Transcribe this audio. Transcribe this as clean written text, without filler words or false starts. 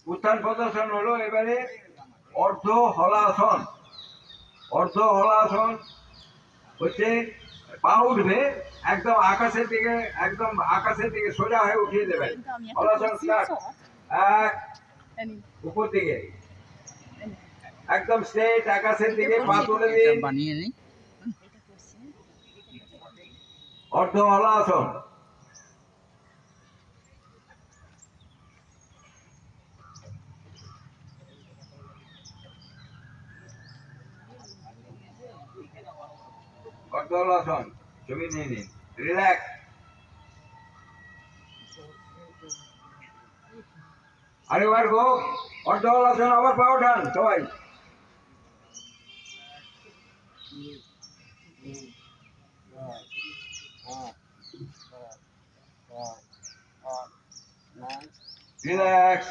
উত্থান পদ্মাসন হলো এবারে অর্ধ হলাসন। অর্ধ হলাসন হচ্ছে পা উঠবে একদম আকাশের দিকে, একদম আকাশের দিকে সোজা হয়ে উঠিয়ে দেবেন। হলাসন স্টার্ট। এক, উপর দিকে একদম স্ট্রেট আকাশের দিকে পা তুলে দিন। বানিয়ে নিই। অর্ধ হলাসন। অর্ধ হলাসন ছবি নিয়ে নিন। রিল্যাক্স। আরেকবার গো, অর্ধ হলাসন, আবার পা ওঠান সবাই। রিল্যাক্স।